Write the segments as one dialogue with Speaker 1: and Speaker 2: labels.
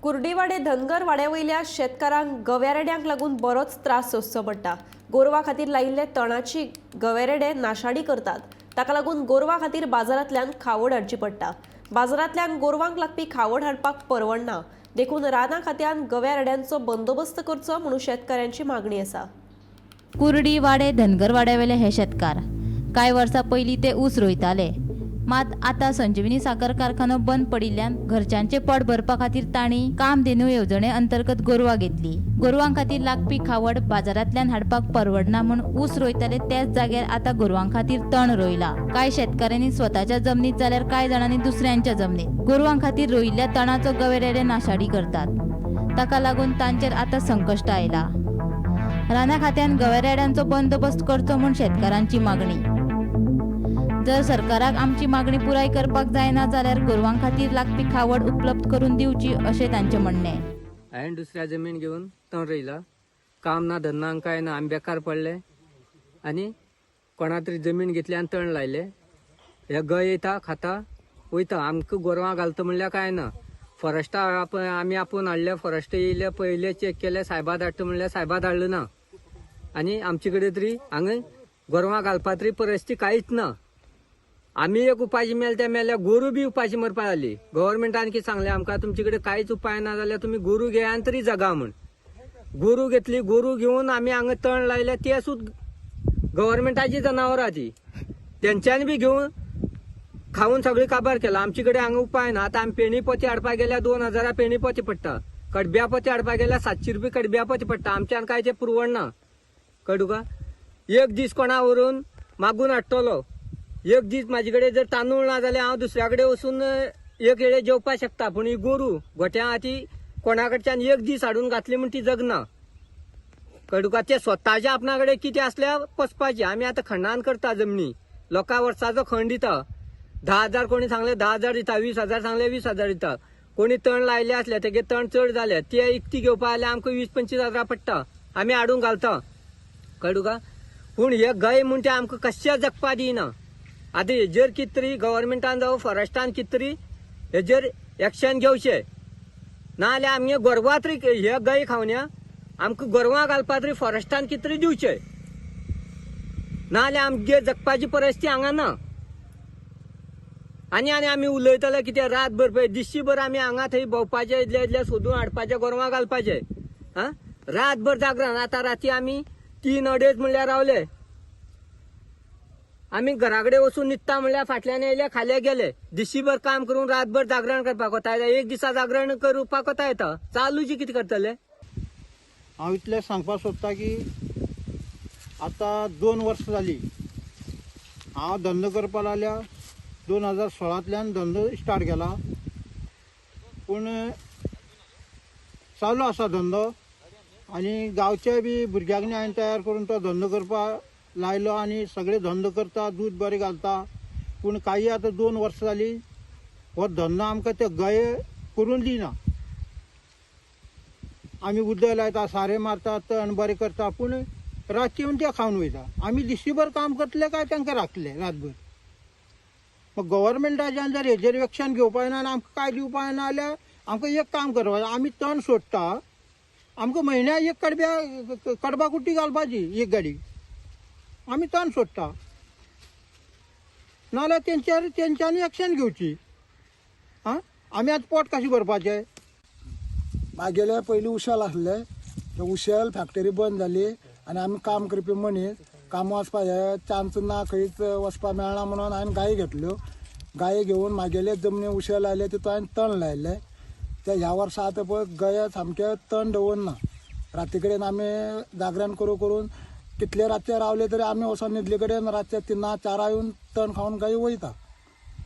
Speaker 1: कुर्डीवाडे धनगर वाड्यावयल्या शेतकारांक गवेरेड्यांक लागून बरोच त्रास सोंसचो पडटा। गोरवां खातीर लायिल्ले तणाची गवेरेडे नाशाडी करतात। ताका लागून गोरवां खातीर बाजारांतल्यान खावड हाडची पडटा। बाजारांतल्यान गोरवांक लागपी खावड हाडपाक परवडना। देखून रानां खात्यान गवेरेड्यांचो बंदोबस्त करचो म्हणून शेतकऱ्यांची मागणी आसा।
Speaker 2: कुर्डी वाडे धनगर वाड्यावेले हे शेतकार कांय वर्सां पयलीं ते ऊस रोयताले, मात आतां संजीवनी साखर कारखानो बंद पडिल्ल्यान घरच्यांचे पोट भरपा खातीर तांणी कामधेनू येवजणे अंतर्गत गोरवां घेतली। गोरवां खातीर लागपी खावड बाजारांतल्यान हाडपाक परवडना म्हूण ऊस रोयताले त्याच जाग्यार आतां गोरवां खातीर तण रोयला। कांय शेतकऱ्यांनी स्वताच्या जमनीत जाल्यार कांय जाणांनी दुसऱ्यांच्या जमनीत गोरवां खातीर रोयिल्ल्या तणाचो गवेरेडे नाशाडी करतात। ताका लागून तांचेर आतां संकश्ट आयला। रानां खात्यान गवेरेड्यांचो बंदोबस्त करचो म्हूण शेतकारांची मागणी। जर सरकाराक आमची मागणी पुराय करपाक जायना जाल्यार गोरवां खातीर लागपी खावड उपलब्ध करून दिवची अशें तांचें म्हणणें।
Speaker 3: हांवें दुसऱ्या जमीन घेवन तण रोयला। काम ना धंदा काय ना, आमी बेकार पडले आनी कोणा तरी जमीन घेतली आनी तण लायले। हे गय येता खाता वयता, आमकां गोरवां घालता म्हणल्यार काय ना। फॉरेस्टा आमी आपूण हाडले, फॉरेस्ट येयले, पयले चेक केले, सायबा धाडटा म्हणल्यार सायबा धाडलो ना। आनी आमचे कडेन तरी हांगा गोरवां घालपा तरी परिस्थिती कांयच ना। आमी एक उपाशी मेले ते मेल्या, गोरू बी उपाशी मरपा जाली। गव्हर्मेंटान कितें सांगलें आमकां, तुमचे कडेन कांयच उपाय ना जाल्यार तुमी गोरू घेया आनी तरी जगा म्हूण। गोरू घेतली, गोरू घेवन आमी हांगा तण लायले, ते सुद्दां गव्हर्मेंटाची जनावरां ती, तेंच्यांनी बी घेवन खावन सगळी काबार केला। आमचे कडेन हांगा उपाय ना। आतां आमी पेणी पोती हाडपाक गेल्यार 2000 पेणी पोती पडटा, कडब्या पोती हाडपाक गेल्यार 700 रुपया कडब्या पोती पडटा। आमच्यान कांय ते पुरवडना। कळ्ळें तुका? एक दीस कोणा व्हरून मागून हाडटलो, एक दीस म्हाजे कडेन जर तांदूळ ना जाल्यार हांव दुसऱ्या कडेन वचून एक येळे जेवपाक शकता, पूण ही गोरू गोठ्या ती कोणा कडच्यान एक दीस हाडून घातली म्हूण ती जगना। कळ्ळें तुका? ते स्वताच्या आपणा कडेन कितें आसल्यार पसपाचें। आमी आतां खंडान करता जमनी, लोकां वर्साचो खंड दिता। 10,000 कोणी सांगले 10,000 दिता, 20,000 सांगले 20,000 दिता। कोणी तण लायले असले तेगे तण चड जाले, ते इकती घेवपा जाल्यार आमकां 20-25 हजार पडटा। आमी हाडून घालता। कळ्ळें तुका? पूण हे गय म्हूण ते आमकां कशें जगपा दिना। आतां हेजेर कितें तरी गव्हर्मेंटान जावं फॉरेस्टान कितें तरी हेजेर एक्शन घेवचें, नाजाल्यार आमगे गोरवां तरी हे गय खावन्या आमकां गोरवां घालपा तरी फॉरेस्टान कितें तरी दिवचें, नाजाल्यार आमगे जगपाची परिस्थिती हांगा ना। आनी आमी उलयतले कितें रातभर पळय, दिसभर आमी हांगा थंय भोंवपाचें, इतले सोदून हाडपाचें, गोरवां घालपाचें। रातभर जागरण। आतां राती आमी 3-2:30 म्हणल्यार रावले। आमी घरा कडेन वचून न्हिदता म्हणल्यार फाटल्यान येयले, खाले गेले। दिसभर काम करून रातभर जागरण करपाक वता येता, एक दिसा जागरण करपाक वता येता, चालूची कितें करतले?
Speaker 4: हांव इतलें सांगपाक सोदतां की आतां 2 वर्सां जालीं हांव धंदो करपाक लागल्या। 2016तल्यान धंदो स्टार्ट केला, पूण चालू आसा धंदो। आनी गांवच्या बी भुरग्यांनी हांवें तयार करून तो धंदो करपाक लायलो आनी सगळे धंदो करता, दूध बरें घालता। पूण काही आतां 2 वर्सां जालीं हो धंदो आमकां ते गये करून दिना। आमी उदक लायता, सारें मारता, तण बरें करता, पूण रातचे येवन ते खावन वयता। आमी दिसभर काम करतले काय तांकां राखतले रातभर? मग गव्हर्मेंटाच्यान जर हेजेर एक्शन घेवपा येना आनी आमकां काय दिवपा येना जाल्यार आमकां एक काम करपाचें, आमी तण सोडटा, आमकां म्हयन्याक एक कडबा कुट्टी घालपाची एक गाडी, आमी तण सोडटा, नाजाल्यार तेंच्यांनी एक्शन घेवची। आमी आतां पोट कशें भरपाचें?
Speaker 5: म्हागेले पयलीं उशेल आसले, ते उशेल फॅक्टरी बंद जाली आनी आमी काम करपी मनीस काम वचपा जाय, चान्स ना, खंयच वचपा मेळना म्हणून हांवें गायी घेतल्यो। गायी घेवन म्हागेले जमनी उशेल लायले, तितून हांवें तण लायले। ते ह्या वर्सा आतां पळय गये सामके तण दवरना। राती कडेन आमी जागरण करून कितले रातचे रावले तरी आमी वचोन न्हिदले कडेन रातचे 3-4 येवन तण खावन गायी वयता।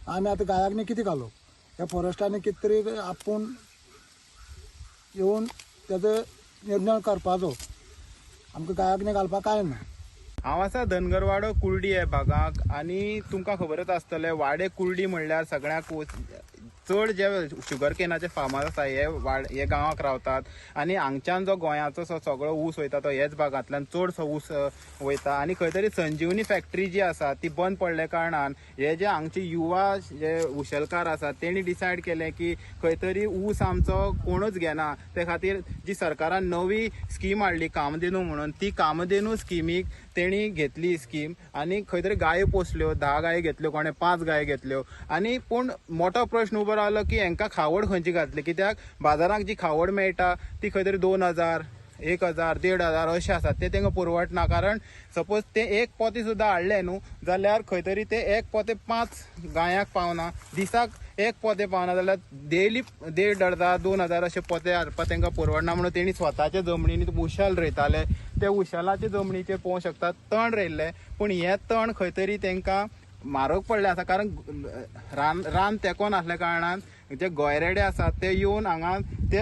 Speaker 5: आमी आतां गायाक कितें घालूं? ह्या फॉरेस्टांनी कितें तरी आपूण येवन तेजो निर्णय करपाचो। आमकां गायाक घालपाक काय ना।
Speaker 6: हांव आसा धनगरवाडो कुर्डी ह्या भागाक आनी तुमकां खबरच आसतलें वाडे कुर्डी म्हणल्यार सगळ्याक चड जे शुगर केनाचे फार्मर आसा हे गांवांत रावतात आनी हांगच्यान जो गोंयाचो सगळो ऊस वयता तो हेच भागांतल्यान चडसो ऊस वयता आनी खंय तरी संजीवनी फॅक्टरी जी आसा ती बंद पडले कारणान हे जे हांगचे युवा जे उशेलकार आसात तेणी डिसायड केले की खंय तरी ऊस आमचो कोणूच घेना ते खातीर जी सरकारान नवी स्कीम हाडली कामधेनू म्हणून ती कामधेनू स्किमीक तेणी घेतली स्कीम आनी खंय तरी गायो पोसल्यो 10 गायो घेतल्यो कोणे 5 गायो घेतल्यो आनी पूण मोठो प्रश्न उबो रावलो की हांकां खावड खंयची घातली कित्याक बाजाराक जी खावड मेळटा ती खंय तरी 2000 1000 1500 अशें आसा ते तांकां परवडना कारण सपोज ते एक पोते सुद्दां हाडले न्हू जाल्यार खंय तरी ते एक पोते 5 गायांक पावना दिसाक एक पोते पावना जाल्यार डेली 1500 2000 अशे पोते हाडपाक तांकां परवडना म्हणून तेणी स्वताच्या जमनीनी उशेल रोयताले ते उशेलाच्या जमनीचेर पळोवंक शकतात तण रोयल्ले पूण हे तण खंय तरी तांकां म्हारग पडले आसा कारण रान तेंकोन आसल्या कारणान जे गोयरेडे आसात ते येवन हांगा ते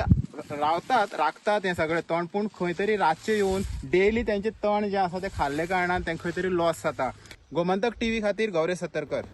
Speaker 6: राखतात हें सगळें तण पूण खंय तरी रातचे येवन डेली तेंचें तण जें आसा तें खाल्ले कारणान तेंकां खंय तरी लॉस जाता. गोमंतक टीव्ही खातीर गौरेश सतरकर.